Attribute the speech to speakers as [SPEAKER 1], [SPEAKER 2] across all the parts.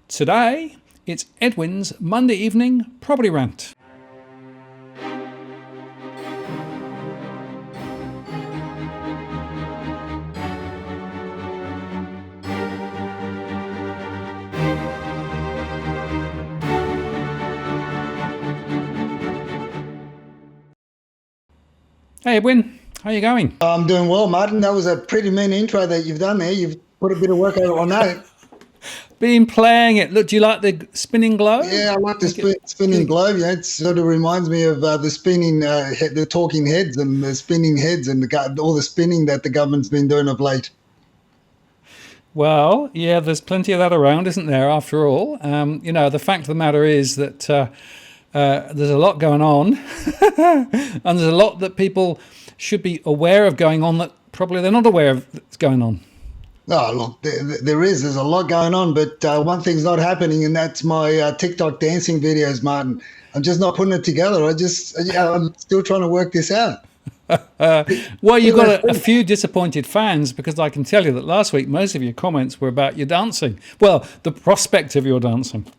[SPEAKER 1] Today, it's Edwin's Monday evening property rant. Hey Edwin, how are you going?
[SPEAKER 2] I'm doing well, Martin. That was a pretty mean intro that you've done there. You've put a bit of work on that.
[SPEAKER 1] Been playing it. Look, do you like the spinning globe?
[SPEAKER 2] Yeah, I like the spinning globe. Yeah, it sort of reminds me of the spinning, the talking heads and the spinning heads and all the spinning that the government's been doing of late.
[SPEAKER 1] Well, yeah, there's plenty of that around, isn't there, after all? The fact of the matter is that there's a lot going on and there's a lot that people should be aware of going on that probably they're not aware of that's going on.
[SPEAKER 2] Oh, look, there's a lot going on, but one thing's not happening, and that's my TikTok dancing videos, Martin. I'm just not putting it together. I'm still trying to work this out.
[SPEAKER 1] Well, you've got a few disappointed fans, because I can tell you that last week most of your comments were about your dancing. Well, the prospect of your dancing.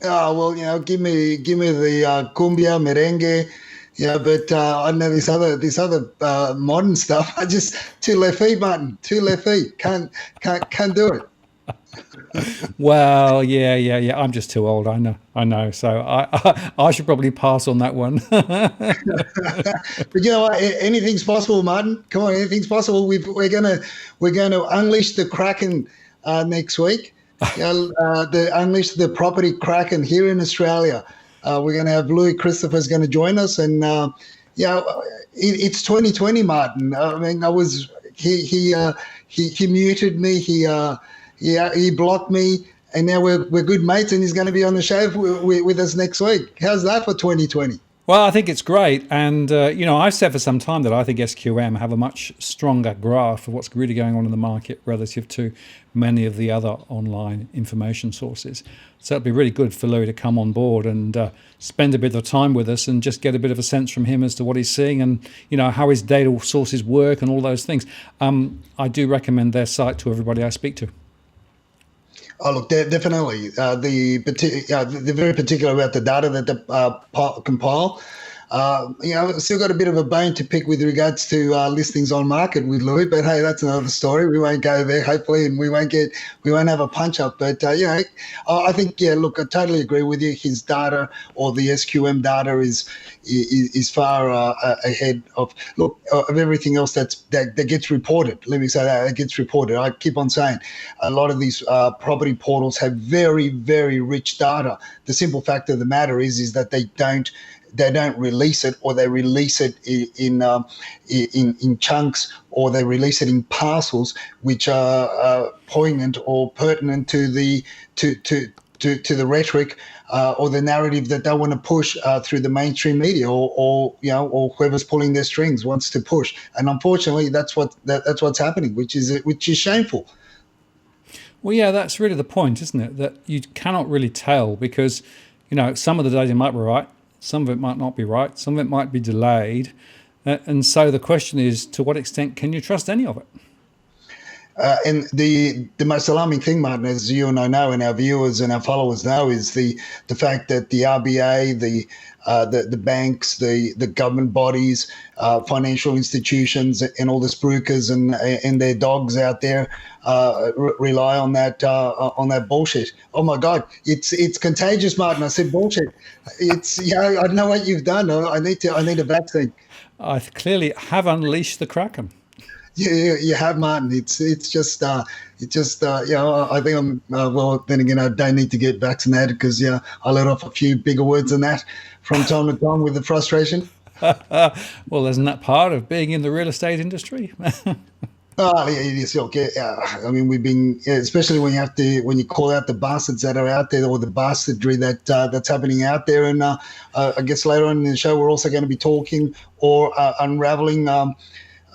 [SPEAKER 2] Oh, well, give me the cumbia, merengue. Yeah, but I don't know this other modern stuff. I just two left feet, Martin. Two left feet. Can't do it.
[SPEAKER 1] Well, yeah. I'm just too old. I know. So I should probably pass on that one.
[SPEAKER 2] But you know what? Anything's possible, Martin. Come on, anything's possible. We're gonna unleash the Kraken next week. Unleash the property Kraken here in Australia. We're going to have Louis Christopher's going to join us, and it's 2020, Martin. I mean, he muted me, he blocked me, and now we're good mates, and he's going to be on the show with us next week. How's that for 2020?
[SPEAKER 1] Well, I think it's great. And, I've said for some time that I think SQM have a much stronger graph of what's really going on in the market relative to many of the other online information sources. So it'd be really good for Louis to come on board and spend a bit of time with us and just get a bit of a sense from him as to what he's seeing and, how his data sources work and all those things. I do recommend their site to everybody I speak to.
[SPEAKER 2] Oh, look, definitely. They're very particular about the data that they compile. Still got a bit of a bone to pick with regards to listings on market with Louis, but hey, that's another story. We won't go there, hopefully, and we won't have a punch up. But I think, look, I totally agree with you. His data, or the SQM data, is far ahead of everything else that gets reported. Let me say that it gets reported. I keep on saying a lot of these property portals have very, very rich data. The simple fact of the matter is that they don't release it, or they release it in chunks, or they release it in parcels, which are poignant or pertinent to the rhetoric or the narrative that they want to push through the mainstream media, or whoever's pulling their strings wants to push. And unfortunately, that's what's happening, which is shameful.
[SPEAKER 1] Well, yeah, that's really the point, isn't it? That you cannot really tell, because some of the data might be right. Some of it might not be right. Some of it might be delayed. And so the question is, to what extent can you trust any of it?
[SPEAKER 2] And the most alarming thing, Martin, as you and I know, and our viewers and our followers know, is the fact that the RBA, the banks, the government bodies, financial institutions, and all the spruikers and their dogs out there rely on that bullshit. Oh my God, it's contagious, Martin. I said bullshit. I don't know what you've done. I need a vaccine.
[SPEAKER 1] I clearly have unleashed the Kraken.
[SPEAKER 2] Yeah, you have, Martin. I think I'm, well, then again, I don't need to get vaccinated, because, I let off a few bigger words than that from time to time with the frustration.
[SPEAKER 1] Well, isn't that part of being in the real estate industry?
[SPEAKER 2] Oh, yeah, it is. Okay. I mean, we've been, especially when you call out the bastards that are out there, or the bastardry that's happening out there. And I guess later on in the show, we're also going to be talking or unraveling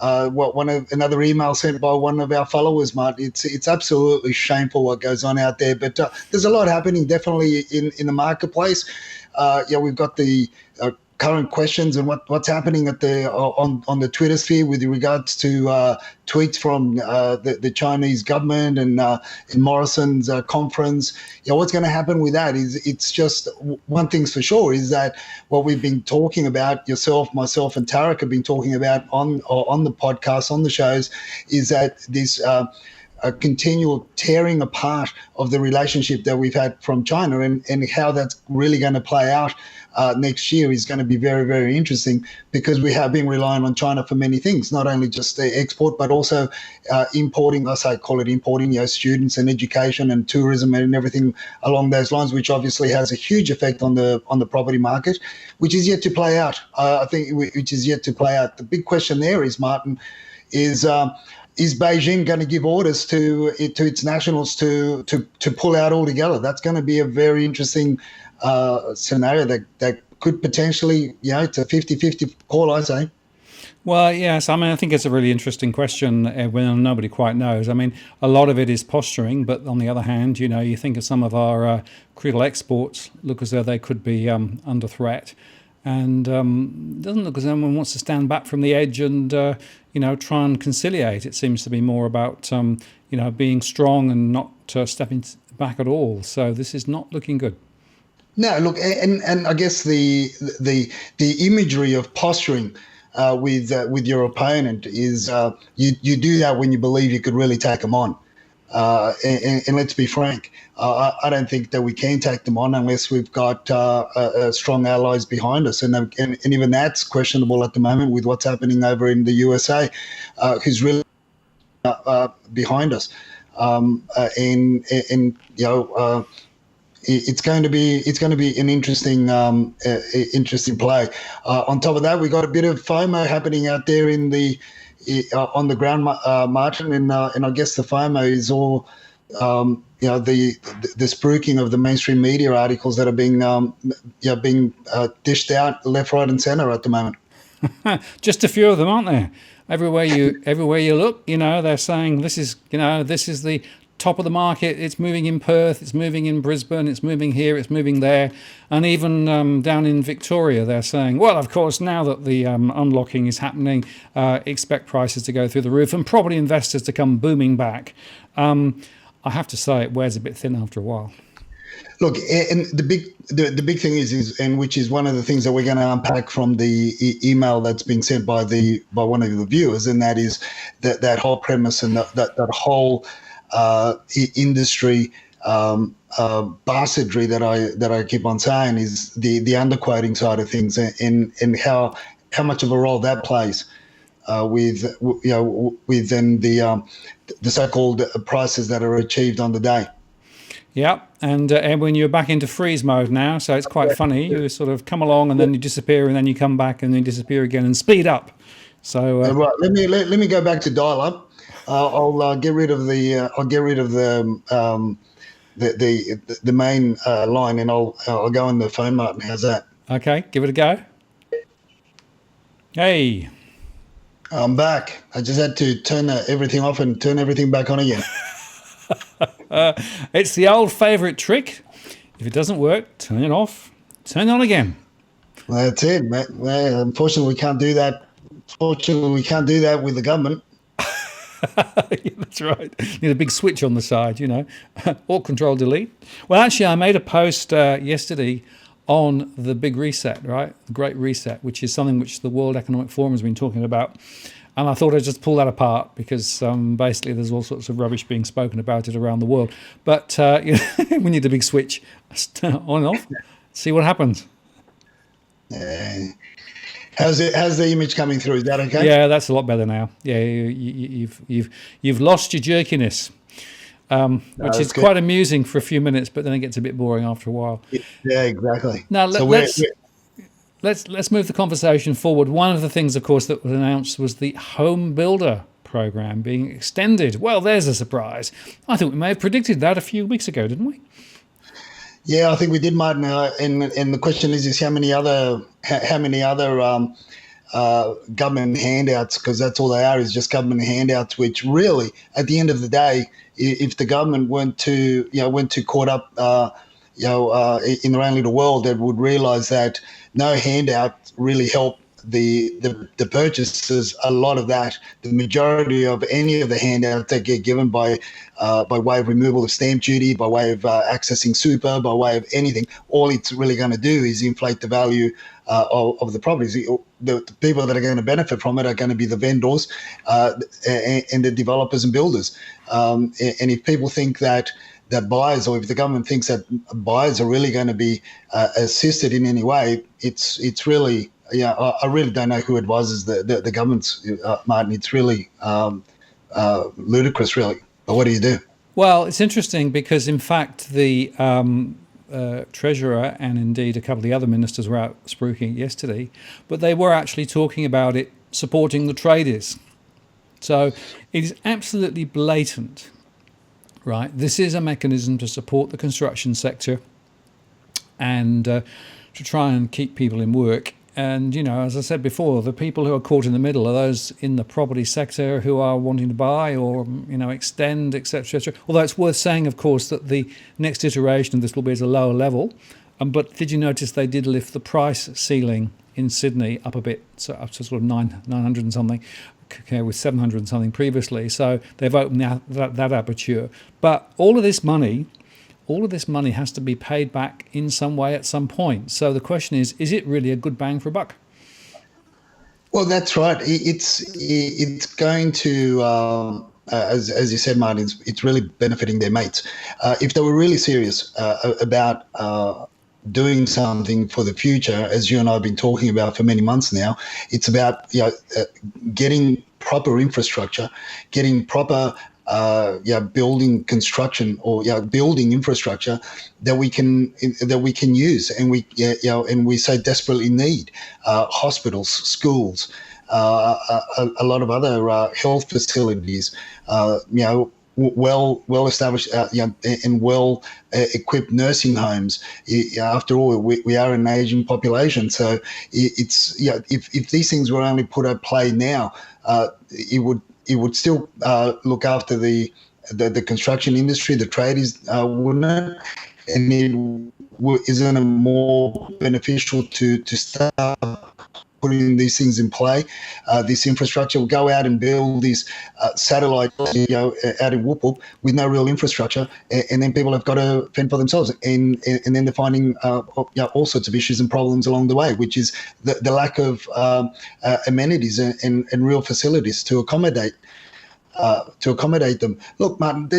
[SPEAKER 2] another email sent by one of our followers, Martin. It's absolutely shameful what goes on out there. But there's a lot happening, definitely, in the marketplace. We've got the current questions and what's happening at the on the Twitter sphere with regards to tweets from the Chinese government and in Morrison's conference. What's going to happen with that is it's just one thing's for sure is that what we've been talking about, yourself, myself, and Tarek have been talking about on the podcast, on the shows, is that this. A continual tearing apart of the relationship that we've had from China and how that's really going to play out next year is going to be very, very interesting because we have been relying on China for many things, not only just the export, but also importing, call it importing, students and education and tourism and everything along those lines, which obviously has a huge effect on the property market, which is yet to play out. I think which is yet to play out. The big question there is, Martin, is Beijing going to give orders to its nationals to pull out altogether? That's going to be a very interesting scenario that could potentially, it's a 50-50 call, I say.
[SPEAKER 1] Well, yes. I mean, I think it's a really interesting question when nobody quite knows. I mean, a lot of it is posturing, but on the other hand, you think of some of our critical exports look as though they could be under threat. And it doesn't look as though anyone wants to stand back from the edge and, try and conciliate. It seems to be more about, being strong and not stepping back at all. So this is not looking good.
[SPEAKER 2] No, look, and I guess the imagery of posturing with your opponent is you do that when you believe you could really take them on. And let's be frank, I don't think that we can take them on unless we've got strong allies behind us. And even that's questionable at the moment with what's happening over in the USA, who's really behind us. It's going to be an interesting play. On top of that, we got a bit of FOMO happening out there in the on the ground, Martin, and I guess the FOMO is all the spruiking of the mainstream media articles that are being dished out left, right, and centre at the moment.
[SPEAKER 1] Just a few of them, aren't there? Everywhere you look, they're saying this is the top of the market. It's moving in Perth, it's moving in Brisbane, it's moving here, it's moving there. And even down in Victoria, they're saying, well, of course, now that the unlocking is happening, expect prices to go through the roof and property investors to come booming back. I have to say it wears a bit thin after a while.
[SPEAKER 2] Look, and the big thing is and which is one of the things that we're going to unpack from the email that's being sent by one of the viewers, and that is that whole premise and that whole industry bastardry that I keep on saying is the underquoting side of things and how much of a role that plays within the so-called prices that are achieved on the day.
[SPEAKER 1] Yeah, and Edwin, you're back into freeze mode now, so it's quite funny. You sort of come along and then you disappear, and then you come back and then disappear again and speed up. So
[SPEAKER 2] right, let me go back to dial up. I'll get rid of the main line, and I'll go on the phone, Martin. How's that?
[SPEAKER 1] Okay, give it a go. Hey,
[SPEAKER 2] I'm back. I just had to turn everything off and turn everything back on again.
[SPEAKER 1] It's the old favourite trick. If it doesn't work, turn it off, turn it on again.
[SPEAKER 2] Well, that's it, mate. Well, unfortunately, we can't do that. Fortunately, we can't do that with the government.
[SPEAKER 1] Yeah, that's right. Need a big switch on the side, or Control Delete. Well, actually, I made a post yesterday on the big reset, right? The Great Reset, which is something which the World Economic Forum has been talking about. And I thought I'd just pull that apart because basically there's all sorts of rubbish being spoken about it around the world. But we need a big switch on and off. See what happens.
[SPEAKER 2] How's the image coming through? Is that okay?
[SPEAKER 1] Yeah, that's a lot better now. Yeah, you've lost your jerkiness, which is quite amusing for a few minutes, but then it gets a bit boring after a while.
[SPEAKER 2] Yeah, exactly.
[SPEAKER 1] Now let's move the conversation forward. One of the things, of course, that was announced was the HomeBuilder program being extended. Well, there's a surprise. I think we may have predicted that a few weeks ago, didn't we?
[SPEAKER 2] Yeah, I think we did, Martin. And the question is how many other government handouts? Because that's all they are, is just government handouts. Which really, at the end of the day, if the government weren't too caught up, in their own little world, they would realise that no handout really helped the purchasers. A lot of that, the majority of any of the handouts that get given by way of removal of stamp duty, by way of accessing super, by way of anything, all it's really going to do is inflate the value of the properties. The people that are going to benefit from it are going to be the vendors and the developers and builders. And if people think that buyers, or if the government thinks that buyers are really going to be assisted in any way, it's really, I really don't know who advises the governments, Martin. It's really ludicrous, really. But what do you do?
[SPEAKER 1] Well, it's interesting because, in fact, the Treasurer and indeed a couple of the other ministers were out spruiking it yesterday, but they were actually talking about it supporting the tradies. So it is absolutely blatant, right? This is a mechanism to support the construction sector and to try and keep people in work. And, as I said before, the people who are caught in the middle are those in the property sector who are wanting to buy or, extend, etc., etc. Although it's worth saying, of course, that the next iteration of this will be at a lower level. But did you notice they did lift the price ceiling in Sydney up a bit, so up to sort of 900 and something, with 700 and something previously. So they've opened that aperture. But all of this money has to be paid back in some way at some point. So the question is it really a good bang for a buck?
[SPEAKER 2] Well, that's right. It's going to, as you said, Martin, it's really benefiting their mates. If they were really serious about doing something for the future, as you and I have been talking about for many months now, it's about getting proper infrastructure, getting proper building construction or building infrastructure that we can use, and we so desperately need hospitals, schools, a lot of other health facilities, well established and well equipped nursing homes. After all, we are an aging population, so it's if these things were only put at play now, it would still look after the construction industry, the tradies, wouldn't it? And isn't it more beneficial to start putting these things in play? This infrastructure will go out and build these satellite, out in Whoop Whoop with no real infrastructure, and then people have got to fend for themselves, and then they're finding all sorts of issues and problems along the way, which is the lack of amenities and real facilities to accommodate them. Look, Martin,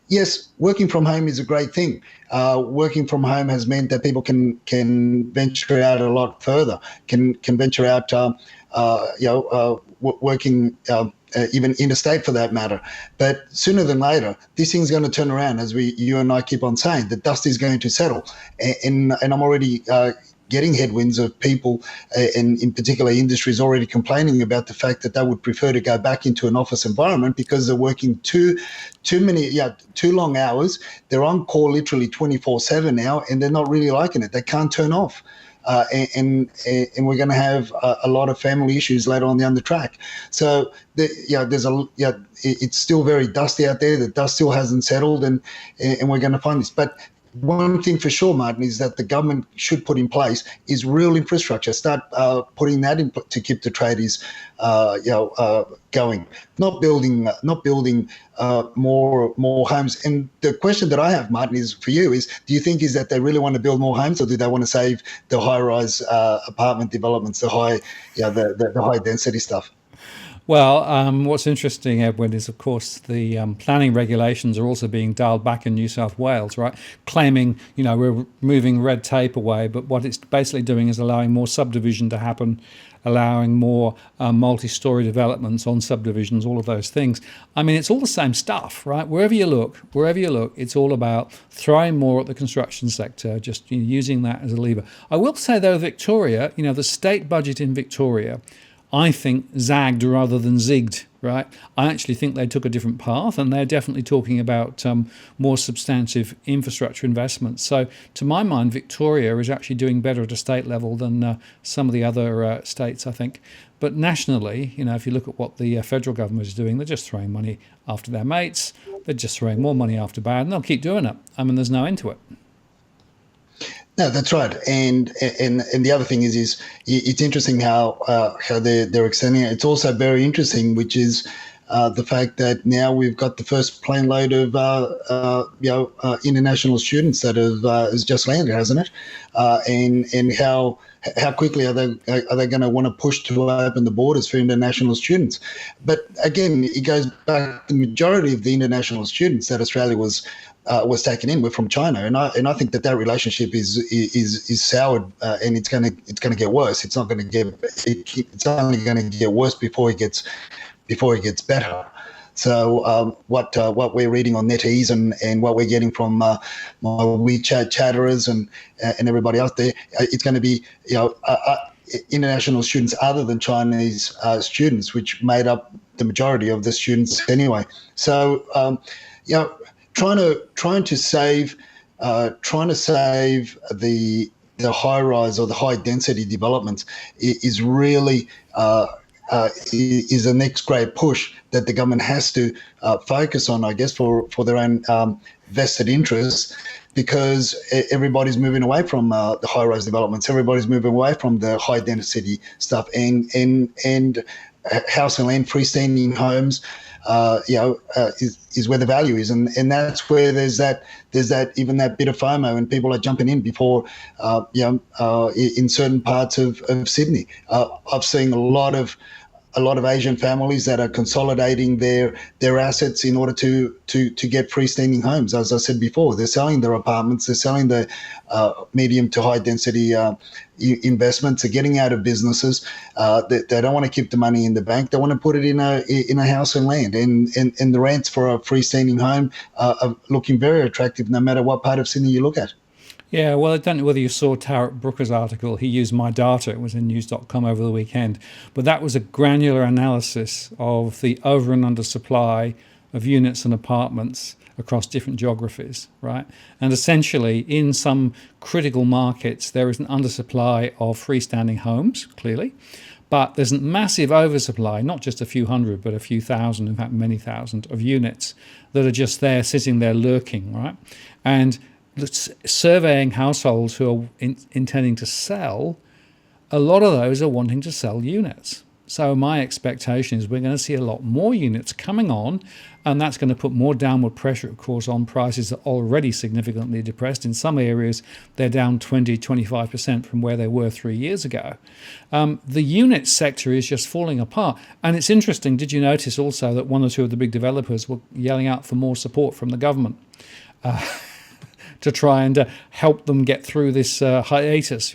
[SPEAKER 2] yes, working from home is a great thing. Working from home has meant that people can venture out a lot further, can venture out, working even interstate for that matter. But sooner than later, this thing's going to turn around, as you and I keep on saying. The dust is going to settle, and I'm already getting headwinds of people, and in particular industries, already complaining about the fact that they would prefer to go back into an office environment because they're working too long hours. They're on call literally 24/7 now, and they're not really liking it. They can't turn off. And we're going to have a lot of family issues later on down the track. So it's still very dusty out there. The dust still hasn't settled, and we're going to find this. But one thing for sure, Martin, is that the government should put in place is real infrastructure. Start putting that in to keep the tradies, going. Not building more homes. And the question that I have, Martin, is for you: do you think is that they really want to build more homes, or do they want to save the high-rise apartment developments, the high density stuff?
[SPEAKER 1] Well, what's interesting, Edwin, is, of course, the planning regulations are also being dialed back in New South Wales, right? Claiming, we're moving red tape away, but what it's basically doing is allowing more subdivision to happen, allowing more multi-story developments on subdivisions, all of those things. I mean, it's all the same stuff, right? Wherever you look, it's all about throwing more at the construction sector, just using that as a lever. I will say, though, Victoria, the state budget in Victoria, I think, zagged rather than zigged, right? I actually think they took a different path, and they're definitely talking about more substantive infrastructure investments. So to my mind, Victoria is actually doing better at a state level than some of the other states, I think. But nationally, if you look at what the federal government is doing, they're just throwing money after their mates. They're just throwing more money after bad, and they'll keep doing it. I mean, there's no end to it.
[SPEAKER 2] No, that's right. And the other thing is it's interesting how they're extending it. It's also very interesting, which is the fact that now we've got the first plane load of international students that has just landed, hasn't it? And how quickly are they going to want to push to open the borders for international students? But again, it goes back. The majority of the international students that Australia was taken in were from China, and I think that relationship is soured, and it's going to get worse. It's not going to get. It's only going to get worse before it gets better. So what we're reading on NetEase and what we're getting from my WeChat chatterers and everybody else there, it's going to be international students other than Chinese students, which made up the majority of the students anyway. So trying to save the high rise or the high density developments is really is the next great push that the government has to focus on, I guess, for their own vested interests, because everybody's moving away from the high rise developments. Everybody's moving away from the high density stuff, and house and land, freestanding homes, is where the value is, and that's where there's that even that bit of FOMO, and people are jumping in before, in certain parts of Sydney. I've seen a lot of Asian families that are consolidating their assets in order to get freestanding homes. As I said before, they're selling their apartments, they're selling the medium to high density investments, are getting out of businesses. They don't want to keep the money in the bank. They want to put it in a house and land. And the rents for a freestanding home are looking very attractive, no matter what part of Sydney you look at.
[SPEAKER 1] Yeah, well, I don't know whether you saw Tarek Brooker's article. He used my data. It was in news.com over the weekend. But that was a granular analysis of the over and under supply of units and apartments across different geographies, right? And essentially, in some critical markets, there is an undersupply of freestanding homes, clearly. But there's a massive oversupply, not just a few hundred, but a few thousand, in fact, many thousand of units that are just there, sitting there lurking, right? And surveying households who are intending to sell, a lot of those are wanting to sell units. So my expectation is we're going to see a lot more units coming on, and that's going to put more downward pressure, of course, on prices that are already significantly depressed. In some areas, they're down 20-25% from where they were 3 years ago. The unit sector is just falling apart. And it's interesting, did you notice also that one or two of the big developers were yelling out for more support from the government? To try and help them get through this hiatus,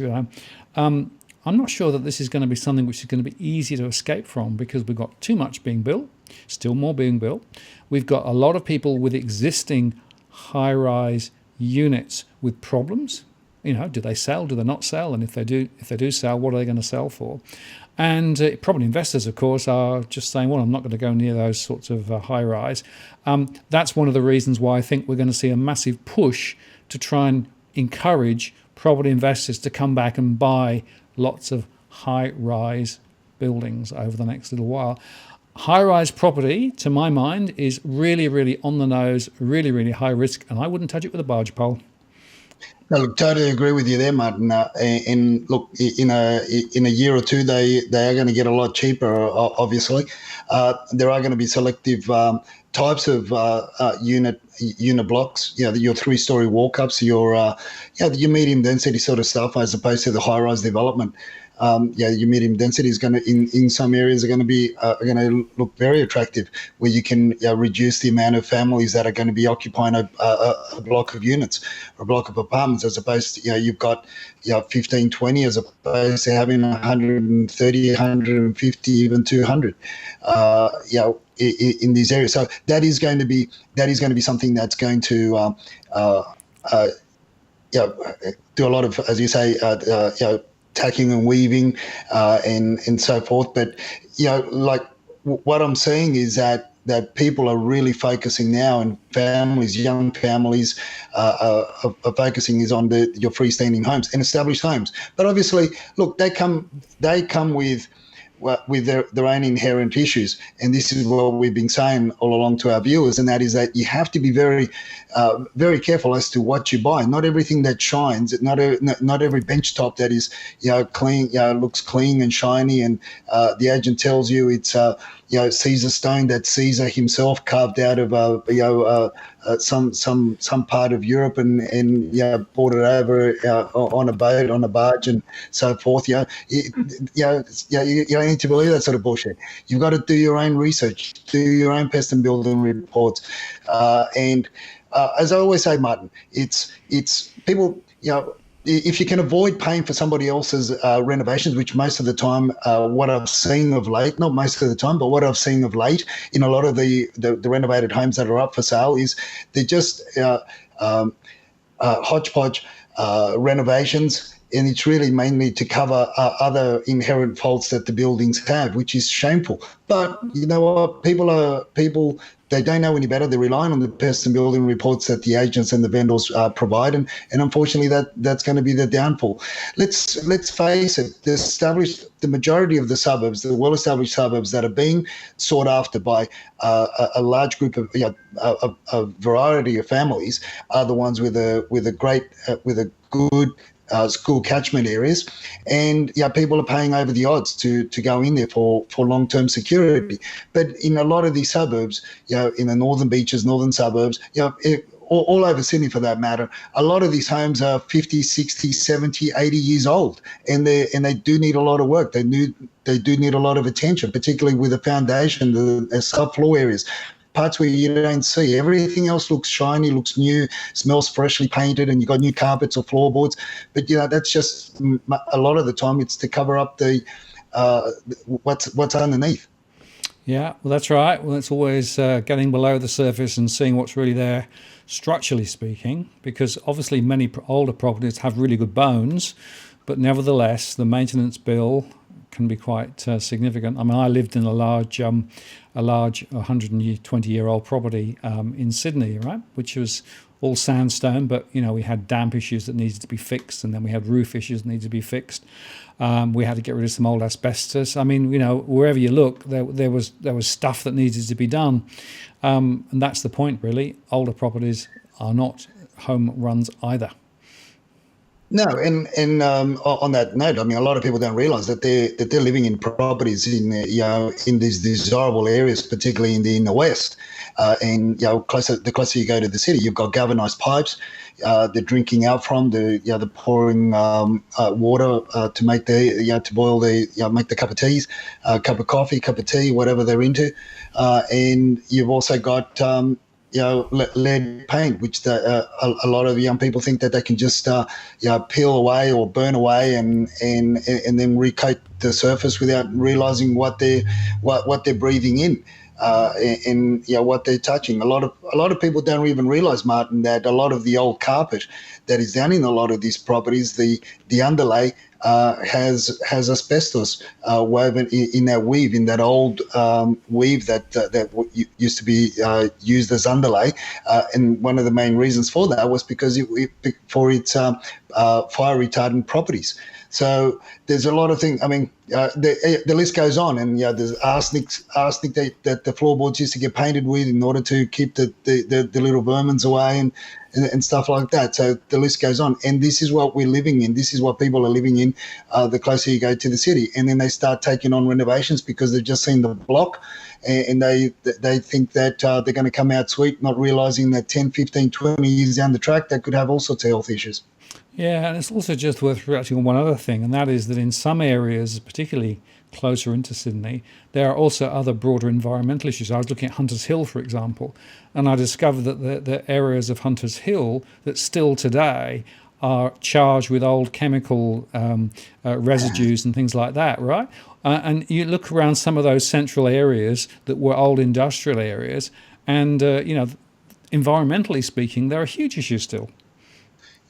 [SPEAKER 1] I'm not sure that this is going to be something which is going to be easy to escape from, because we've got too much being built, still more being built. We've got a lot of people with existing high-rise units with problems. Do they sell? Do they not sell? And if they do sell, what are they going to sell for? And property investors, of course, are just saying, well, I'm not going to go near those sorts of high-rise. That's one of the reasons why I think we're going to see a massive push to try and encourage property investors to come back and buy lots of high-rise buildings over the next little while. High-rise property, to my mind, is really, really on the nose, really, really high risk, and I wouldn't touch it with a barge pole.
[SPEAKER 2] No, look, totally agree with you there, Martin. And look, in a year or two, they are going to get a lot cheaper. Obviously, there are going to be selective types of unit blocks. Your 3-story walk-ups, your medium density sort of stuff, as opposed to the high-rise development. Your medium density is going to, in some areas, are going to look very attractive, where you can reduce the amount of families that are going to be occupying a block of units or a block of apartments, as opposed to, you've got 15, 20, as opposed to having 130, 150, even 200. In these areas, so that is going to be something that's going to do a lot of, as you say, tacking and weaving and so forth. But what I'm saying is that people are really focusing now, and families, young families, are focusing is on your freestanding homes and established homes. But obviously, look, they come with with their own inherent issues. And this is what we've been saying all along to our viewers, and that is that you have to be very, very careful as to what you buy. Not everything that shines, not every bench top that is, clean, looks clean and shiny, and the agent tells you it's Caesar stone that Caesar himself carved out of some part of Europe and brought it over on a boat, on a barge, and so forth. You don't need to believe that sort of bullshit. You've got to do your own research, do your own pest and building reports, and as I always say, Martin, it's people. If you can avoid paying for somebody else's renovations, which most of the time, what I've seen of late, not most of the time, but what I've seen of late in a lot of the renovated homes that are up for sale is they're just hodgepodge renovations, and it's really mainly to cover other inherent faults that the buildings have, which is shameful. But you know what? People. They don't know any better. They're relying on the pest and building reports that the agents and the vendors provide, and unfortunately, that's going to be the downfall. Let's face it. The majority of the suburbs, the well-established suburbs that are being sought after by a large group of a variety of families, are the ones with a good school catchment areas, and people are paying over the odds to go in there for long-term security. But in a lot of these suburbs, in the northern beaches, northern suburbs, all over Sydney for that matter, a lot of these homes are 50, 60, 70, 80 years old, and they do need a lot of work. They do need a lot of attention, particularly with the foundation, the subfloor areas. Parts where you don't see. Everything else looks shiny, looks new, smells freshly painted, and you've got new carpets or floorboards. But that's just a lot of the time it's to cover up the what's underneath.
[SPEAKER 1] Yeah, well, that's right. Well, it's always getting below the surface and seeing what's really there, structurally speaking, because obviously many older properties have really good bones, but nevertheless, the maintenance bill can be quite significant. I mean, I lived in a large 120-year-old property in Sydney, right, which was all sandstone, but we had damp issues that needed to be fixed, and then we had roof issues that needed to be fixed. We had to get rid of some old asbestos. I mean, wherever you look, there was stuff that needed to be done, and that's the point, really. Older properties are not home runs either.
[SPEAKER 2] No, and on that note, I mean, a lot of people don't realise that they're living in properties in these desirable areas, particularly in the west, and the closer you go to the city, you've got galvanised pipes. They're drinking out from they're pouring water to make to boil make the cup of teas, cup of coffee, cup of tea, whatever they're into, and you've also got lead paint, which a lot of young people think that they can just peel away or burn away and then recoat the surface without realizing what they're breathing in. And what they're touching. A lot of people don't even realize, Martin, that a lot of the old carpet that is down in a lot of these properties, the underlay has asbestos woven in that weave, in that old weave that used to be used as underlay. And one of the main reasons for that was because for its fire retardant properties. So there's a lot of things. I mean, the list goes on, and there's arsenic that the floorboards used to get painted with in order to keep the little vermins away and stuff like that. So the list goes on, and this is what we're living in. This is what people are living in. The closer you go to the city, and then they start taking on renovations because they've just seen the block, and they think that they're going to come out sweet, not realizing that 10, 15, 20 years down the track, they could have all sorts of health issues.
[SPEAKER 1] Yeah, and it's also just worth reflecting on one other thing, and that is that in some areas, particularly closer into Sydney, there are also other broader environmental issues. I was looking at Hunters Hill, for example, and I discovered that the areas of Hunters Hill that still today are charged with old chemical residues and things like that, right? And you look around some of those central areas that were old industrial areas, and environmentally speaking, there are huge issues still.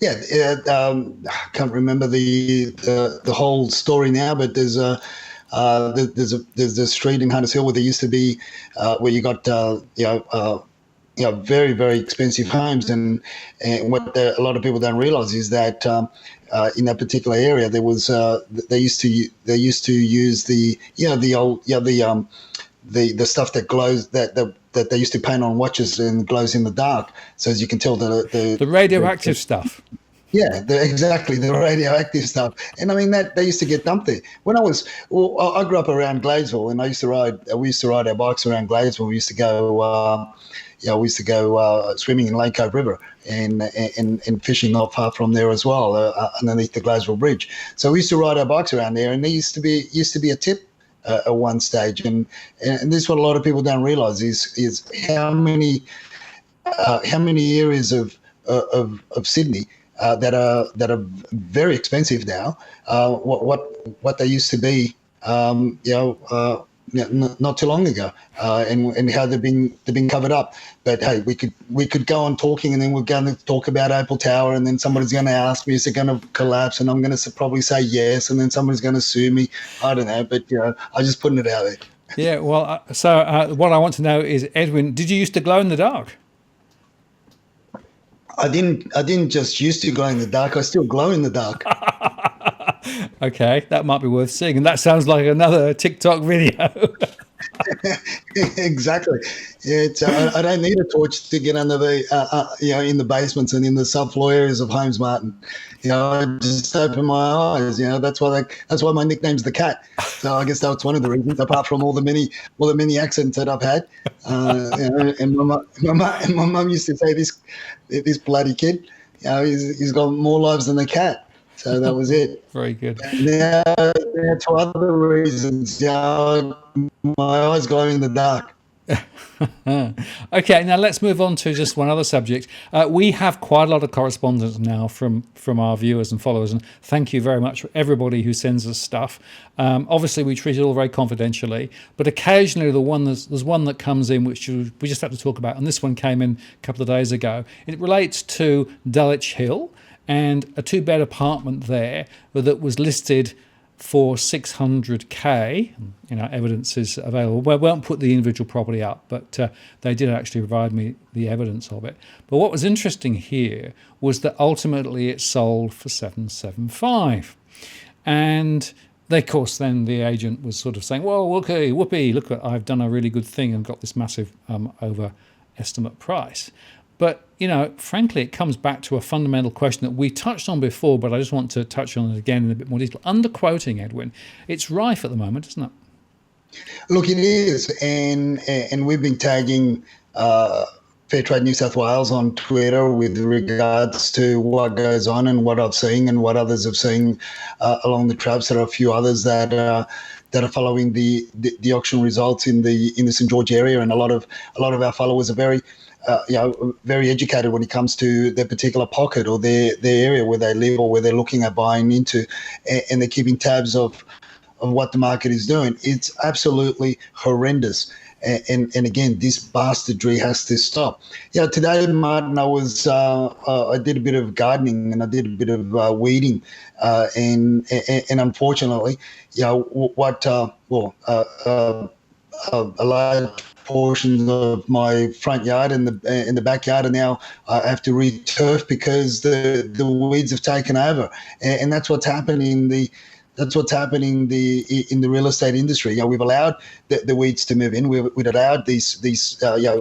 [SPEAKER 2] Yeah, I can't remember the whole story now, but there's a street in Hunters Hill where there used to be where you got very, very expensive homes. And what a lot of people don't realise is that in that particular area, there was they used to use the stuff that glows that they used to paint on watches and glows in the dark. So as you can tell,
[SPEAKER 1] The radioactive stuff.
[SPEAKER 2] yeah, exactly, the radioactive stuff. And I mean that they used to get dumped there. I grew up around Gladesville, and we used to ride our bikes around Gladesville. We used to go. Swimming in Lake Cove River and fishing not far from there as well, underneath the Gladesville Bridge. So we used to ride our bikes around there, and there used to be a tip at one stage, and this is what a lot of people don't realise is how many areas of Sydney that are very expensive now. What they used to be, not too long ago, and how they've been covered up. But hey, we could go on talking, and then we're going to talk about Opal Tower, and then somebody's going to ask me, is it going to collapse? And I'm going to probably say yes, and then somebody's going to sue me. I don't know, but I'm just putting it out there.
[SPEAKER 1] Yeah, well, so what I want to know is, Edwin, did you used to glow in the dark?
[SPEAKER 2] I didn't just used to glow in the dark. I still glow in the dark.
[SPEAKER 1] Okay, that might be worth seeing. And that sounds like another TikTok video.
[SPEAKER 2] Exactly. Yeah, I don't need a torch to get under the in the basements and in the subfloor areas of homes, Martin. I just open my eyes. That's why my nickname's the Cat. So I guess that's one of the reasons, apart from all the many accents that I've had. And my mum used to say, this bloody kid, he's got more lives than the cat. So that was it.
[SPEAKER 1] Very good.
[SPEAKER 2] Now, for other reasons, my eyes glow in the dark.
[SPEAKER 1] Okay, now let's move on to just one other subject. We have quite a lot of correspondence now from our viewers and followers, and thank you very much for everybody who sends us stuff. Obviously, we treat it all very confidentially, but occasionally there's one that comes in which we just have to talk about, and this one came in a couple of days ago. It relates to Dulwich Hill and a 2-bed apartment there that was listed for 600k. Evidence is available. Well, we won't put the individual property up, but they did actually provide me the evidence of it. But what was interesting here was that ultimately it sold for 775, and they, of course, then the agent was sort of saying, well, okay, whoopee, look, I've done a really good thing and got this massive overestimate price. But, frankly, it comes back to a fundamental question that we touched on before, but I just want to touch on it again in a bit more detail. Underquoting, Edwin, it's rife at the moment, isn't it?
[SPEAKER 2] Look, it is. And we've been tagging Fair Trade New South Wales on Twitter with regards to what goes on and what I've seen and what others have seen along the traps. There are a few others that are following the auction results in the St George area, and a lot of our followers are very very educated when it comes to their particular pocket or their area where they live or where they're looking at buying into, and they're keeping tabs of what the market is doing. It's absolutely horrendous. And again, this bastardry has to stop. Today, Martin, I did a bit of gardening and I did a bit of weeding, and unfortunately, a large portions of my front yard and the backyard are now I have to re-turf because the weeds have taken over, and that's what's happening in the real estate industry. We've allowed the weeds to move in. We'd allowed these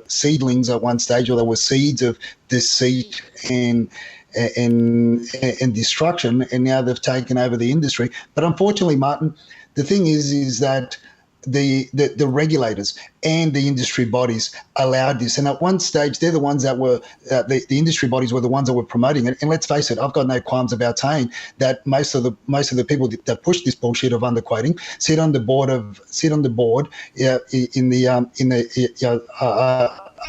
[SPEAKER 2] seedlings at one stage, or there were seeds of deceit and destruction, and now they've taken over the industry. But unfortunately, Martin, the thing is that the regulators and the industry bodies allowed this, and at one stage they're the ones that were the industry bodies were the ones that were promoting it. And let's face it, I've got no qualms about saying that most of the people that push this bullshit of underquoting sit on the board in the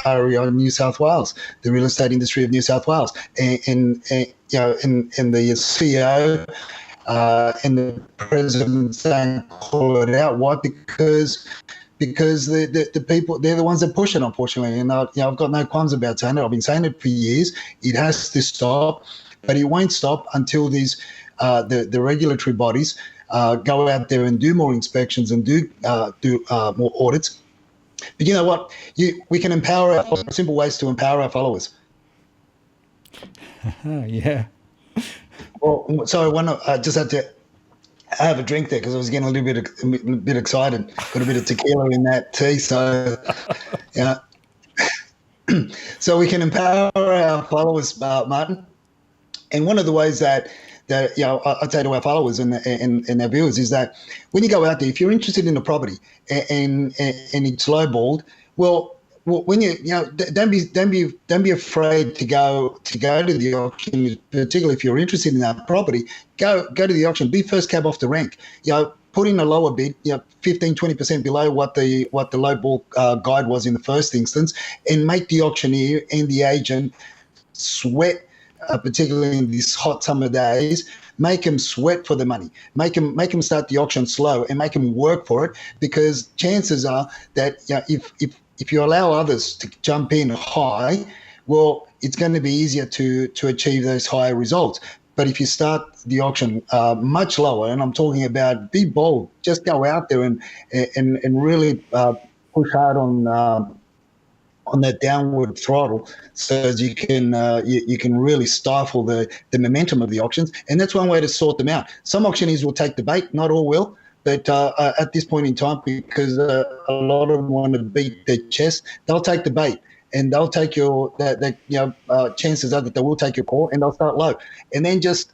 [SPEAKER 2] area of New South Wales, the real estate industry of New South Wales, and the CEO. And the president saying call it out. Why? Because the people, they're the ones that push it, unfortunately. And I've got no qualms about saying it. I've been saying it for years. It has to stop, but it won't stop until these the regulatory bodies go out there and do more inspections and do more audits, But you know what? We can empower simple ways to empower our followers.
[SPEAKER 1] Yeah.
[SPEAKER 2] Well, sorry, I just had to have a drink there because I was getting a bit excited. Got a bit of tequila in that tea, so yeah. So we can empower our followers, Martin. And one of the ways that I say to our followers and our viewers is that when you go out there, if you're interested in a property and it's lowballed, well, when don't be afraid to go to the auction, particularly if you're interested in that property. Go to the auction. Be first cab off the rank. Put in a lower bid, 15, 20% below what the low ball guide was in the first instance, and make the auctioneer and the agent sweat, particularly in these hot summer days. Make them sweat for the money. Make them start the auction slow and make them work for it, because chances are that if you allow others to jump in high, well, it's going to be easier to achieve those higher results. But if you start the auction much lower, and I'm talking about be bold, just go out there and really push hard on that downward throttle, so as you can really stifle the momentum of the auctions. And that's one way to sort them out. Some auctioneers will take the bait, not all will. But at this point in time, because a lot of them want to beat their chest, they'll take the bait. And they'll take chances are that they will take your call, and they'll start low, and then just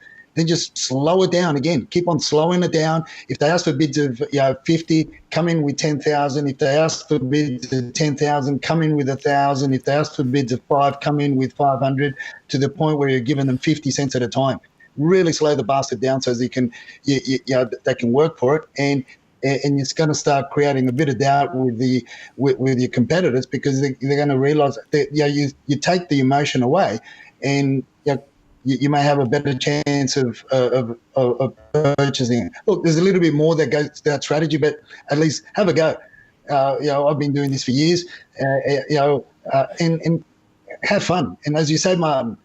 [SPEAKER 2] slow it down again. Keep on slowing it down. If they ask for bids of 50, come in with 10,000. If they ask for bids of 10,000, come in with 1,000. If they ask for bids of 5, come in with 500, to the point where you're giving them 50 cents at a time. Really slow the bastard down so they can work for it, and it's going to start creating a bit of doubt with your competitors, because they're going to realise that you take the emotion away, and you may have a better chance of purchasing it. Look, there's a little bit more that goes to that strategy, but at least have a go. I've been doing this for years, and have fun. And as you say, Martin,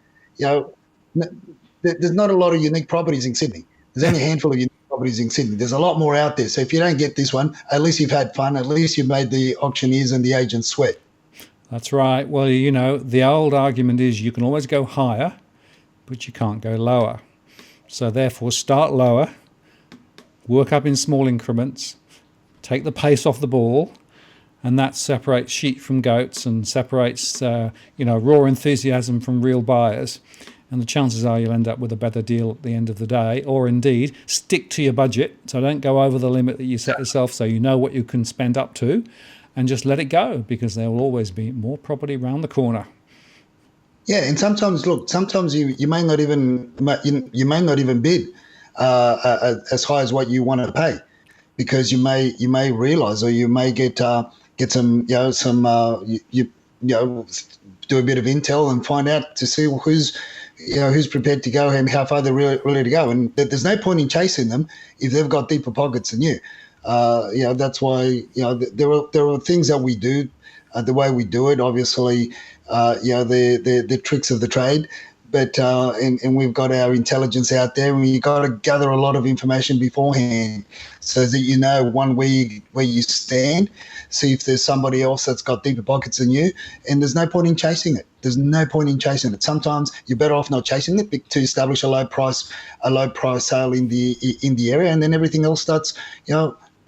[SPEAKER 2] there's not a lot of unique properties in Sydney. There's only a handful of unique properties in Sydney. There's a lot more out there. So if you don't get this one, at least you've had fun. At least you've made the auctioneers and the agents sweat.
[SPEAKER 1] That's right. Well, the old argument is you can always go higher, but you can't go lower. So therefore, start lower, work up in small increments, take the pace off the ball, and that separates sheep from goats and separates raw enthusiasm from real buyers. And the chances are you'll end up with a better deal at the end of the day, or indeed stick to your budget. So don't go over the limit that you set yourself, so you know what you can spend up to, and just let it go, because there will always be more property around the corner.
[SPEAKER 2] Yeah, and sometimes you may not even bid as high as what you want to pay, because you may realise, or you may get some do a bit of intel and find out to see who's prepared to go and how far they're really to go. And there's no point in chasing them if they've got deeper pockets than you. That's why there are things that we do, the way we do it. Obviously, the tricks of the trade, but and we've got our intelligence out there, and we got to gather a lot of information beforehand, so that where you stand. See if there's somebody else that's got deeper pockets than you, and there's no point in chasing it. Sometimes you're better off not chasing it to establish a low price sale in the area, and then everything else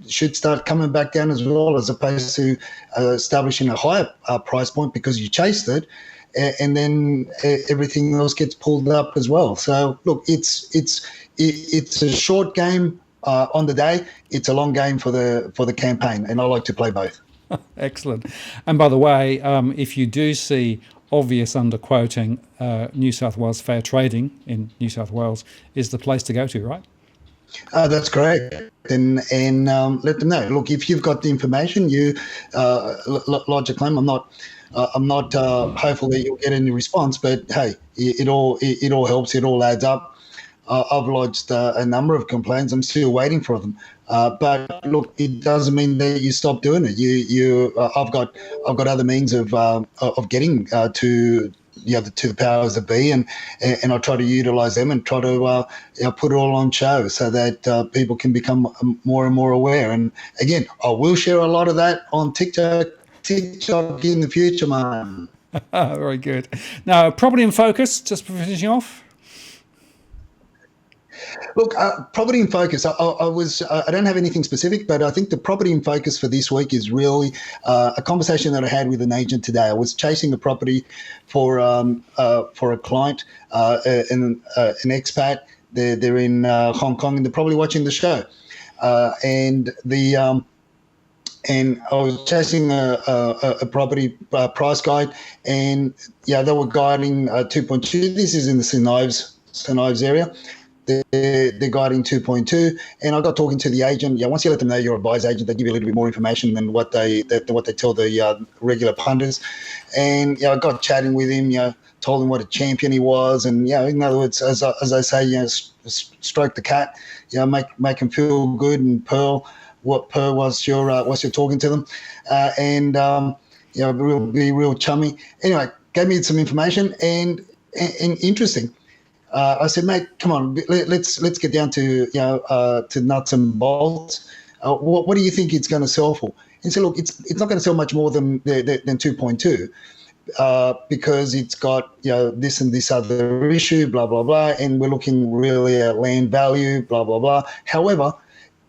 [SPEAKER 2] should start coming back down as well, as opposed to establishing a higher price point because you chased it, and then everything else gets pulled up as well. So look, it's a short game on the day. It's a long game for the campaign, and I like to play both.
[SPEAKER 1] Excellent. And by the way, if you do see obvious underquoting, New South Wales Fair Trading in New South Wales is the place to go to, right?
[SPEAKER 2] That's correct, and let them know. Look, if you've got the information, you lodge a claim. I'm not hopeful that you'll get any response, but hey, it all helps. It all adds up. I've lodged a number of complaints. I'm still waiting for them. But look, it doesn't mean that you stop doing it. I've got other means of getting to the powers that be, and I try to utilise them and try to put it all on show so that people can become more and more aware. And again, I will share a lot of that on TikTok TikTok in the future, man.
[SPEAKER 1] Very good. Now, property in focus, just for finishing off.
[SPEAKER 2] Look, property in focus. I don't have anything specific, but I think the property in focus for this week is really a conversation that I had with an agent today. I was chasing a property for a client, an expat. They're in Hong Kong, and they're probably watching the show. And I was chasing a property price guide, and they were guiding 2.2. This is in the St Ives area. They're guiding 2.2, and I got talking to the agent. Once you let them know you're a buyer's agent, they give you a little bit more information than what they tell the regular punters. And I got chatting with him. Told him what a champion he was, and in other words, as I say, stroke the cat. Make him feel good and purr whilst you're talking to them, and be real chummy. Anyway, gave me some information and interesting. I said, mate, come on, let's get down to to nuts and bolts. What do you think it's going to sell for? And so look, it's not going to sell much more than 2.2. Because it's got this and this other issue, blah blah blah, and we're looking really at land value, blah blah blah. However,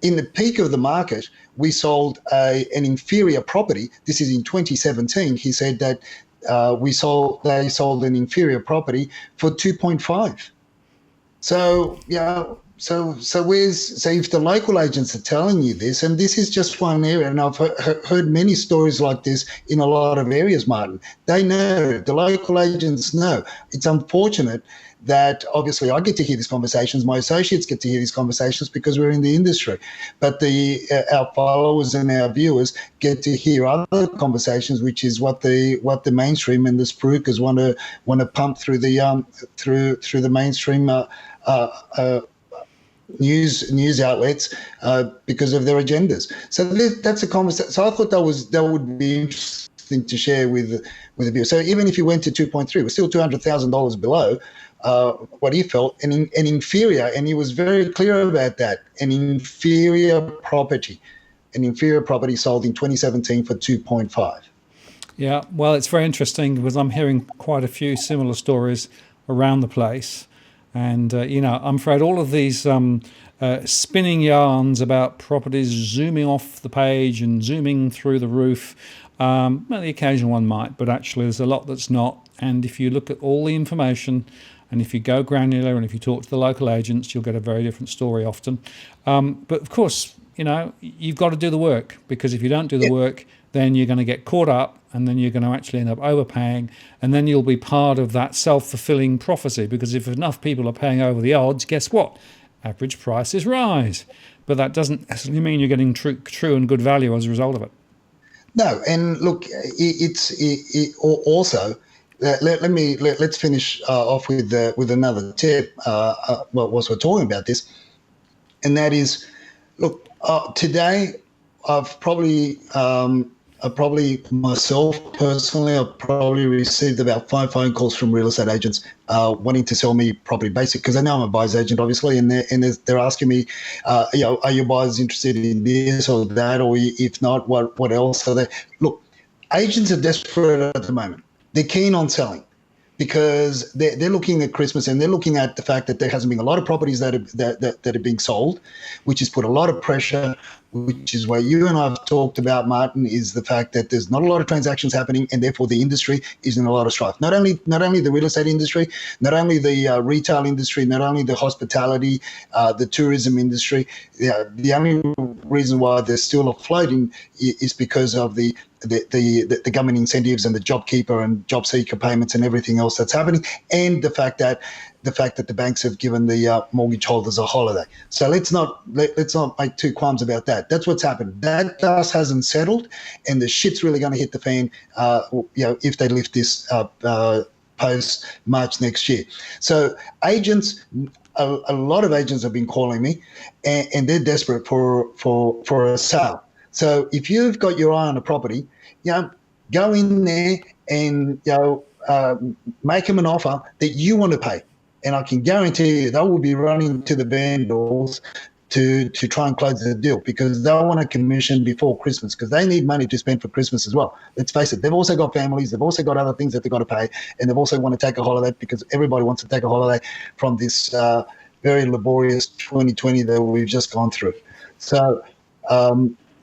[SPEAKER 2] in the peak of the market, we sold an inferior property. This is in 2017. He said that they sold an inferior property for 2.5. So So if the local agents are telling you this, and this is just one area, and I've heard many stories like this in a lot of areas, Martin. They know, the local agents know. It's unfortunate that obviously I get to hear these conversations, my associates get to hear these conversations because we're in the industry, but our followers and our viewers get to hear other conversations, which is what the mainstream and the spruikers want to pump through the through the mainstream news outlets because of their agendas. So that's a conversation. So I thought that would be interesting to share with the viewer. So even if you went to 2.3, we're still $200,000 below what he felt, an inferior, and he was very clear about that, an inferior property sold in 2017 for 2.5.
[SPEAKER 1] Yeah, well, it's very interesting because I'm hearing quite a few similar stories around the place. And, I'm afraid all of these spinning yarns about properties zooming off the page and zooming through the roof, well, the occasional one might, but actually there's a lot that's not. And if you look at all the information and if you go granular and if you talk to the local agents, you'll get a very different story often. But, of course, you've got to do the work, because if you don't do the work, then you're going to get caught up, and then you're going to actually end up overpaying, and then you'll be part of that self-fulfilling prophecy, because if enough people are paying over the odds, guess what? Average prices rise. But that doesn't necessarily mean you're getting true and good value as a result of it.
[SPEAKER 2] No, and look, also, let's finish off with another tip whilst we're talking about this, and that is, look, today I've probably myself personally, I've probably received about 5 phone calls from real estate agents wanting to sell me property basic, because I know I'm a buyer's agent, obviously, and they're asking me, are your buyers interested in this or that, or if not, what else are they? Look, agents are desperate at the moment. They're keen on selling, because they're looking at Christmas and they're looking at the fact that there hasn't been a lot of properties that are being sold, which has put a lot of pressure, which is what you and I have talked about, Martin, is the fact that there's not a lot of transactions happening, and therefore the industry is in a lot of strife. Not only the real estate industry, not only the retail industry, not only the hospitality, the tourism industry. The only reason why they're still afloat is because of the government incentives and the JobKeeper and JobSeeker payments and everything else that's happening, and the fact that the banks have given the mortgage holders a holiday. So let's not make two qualms about that. That's what's happened. That dust hasn't settled, and the shit's really going to hit the fan. If they lift this post March next year. So agents. A lot of agents have been calling me, and they're desperate for a sale. So if you've got your eye on a property, go in there and make them an offer that you want to pay, and I can guarantee you they will be running to the vendors to try and close the deal, because they want a commission before Christmas, because they need money to spend for Christmas as well. Let's face it, they've also got families, they've also got other things that they've got to pay, and they've also want to take a holiday, because everybody wants to take a holiday from this very laborious 2020 that we've just gone through. So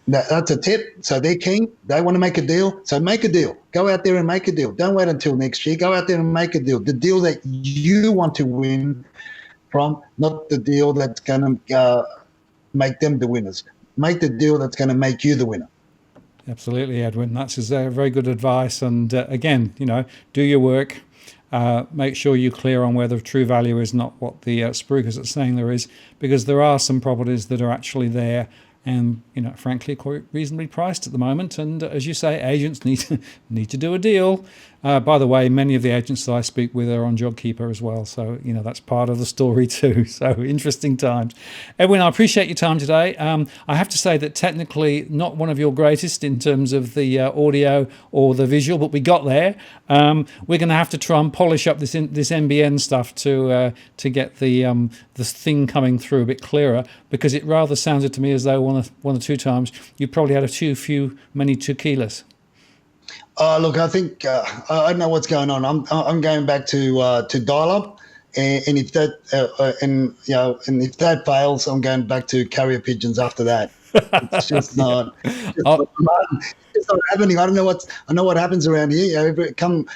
[SPEAKER 2] that's a tip. So they're keen. They want to make a deal. So make a deal. Go out there and make a deal. Don't wait until next year. Go out there and make a deal. The deal that you want to win from, not the deal that's going to make them the winners. Make the deal that's going to make you the winner.
[SPEAKER 1] Absolutely, Edwin. That's very good advice. And again, do your work. Make sure you're clear on where the true value is, not what the spruikers are saying there is, because there are some properties that are actually there and, frankly, quite reasonably priced at the moment. And as you say, agents need to do a deal. By the way, many of the agents that I speak with are on JobKeeper as well. So, that's part of the story too. So interesting times. Edwin, I appreciate your time today. I have to say that technically not one of your greatest in terms of the audio or the visual, but we got there. We're going to have to try and polish up this NBN stuff to get the thing coming through a bit clearer, because it rather sounded to me as though one or two times you probably had many tequilas.
[SPEAKER 2] Look, I think I don't know what's going on. I'm going back to dial-up, and if that and if that fails, I'm going back to carrier pigeons after that. It's just not. It's not happening. I know what happens around here. Come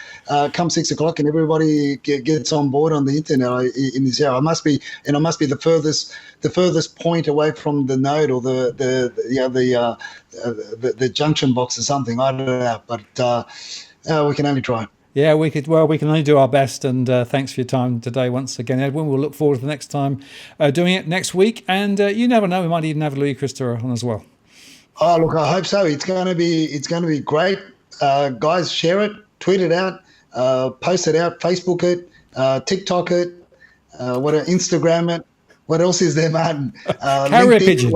[SPEAKER 2] 6 o'clock, and everybody gets on board on the internet in this area. I must be the furthest point away from the node or the junction box or something. I don't know, but we can only try.
[SPEAKER 1] Yeah, we can only do our best. And thanks for your time today once again, Edwin. We'll look forward to the next time doing it next week. And you never know, we might even have Louis Christopher on as well.
[SPEAKER 2] Oh, look, I hope so. It's going to be great. Guys, share it, tweet it out, post it out, Facebook it, TikTok it, Instagram it. What else is there, Martin?
[SPEAKER 1] Carrier pigeon.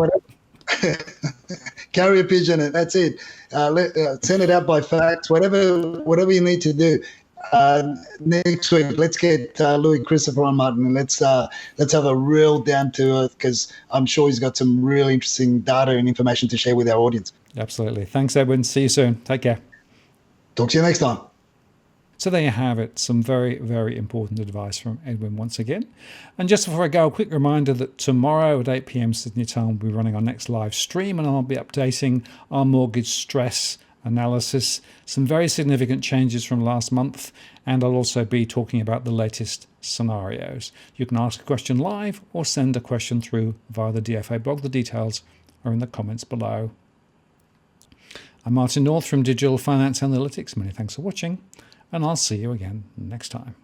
[SPEAKER 2] Carrier pigeon it. That's it. Send it out by fax. Whatever you need to do. Next week, let's get Louis Christopher on, Martin, and let's have a real down to earth, because I'm sure he's got some really interesting data and information to share with our audience.
[SPEAKER 1] Absolutely. Thanks, Edwin. See you soon. Take care.
[SPEAKER 2] Talk to you next time.
[SPEAKER 1] So there you have it. Some very, very important advice from Edwin once again. And just before I go, a quick reminder that tomorrow at 8 p.m. Sydney time, we'll be running our next live stream, and I'll be updating our mortgage stress analysis, some very significant changes from last month, and I'll also be talking about the latest scenarios. You can ask a question live or send a question through via the DFA blog. The details are in the comments below. I'm Martin North from Digital Finance Analytics. Many thanks for watching, and I'll see you again next time.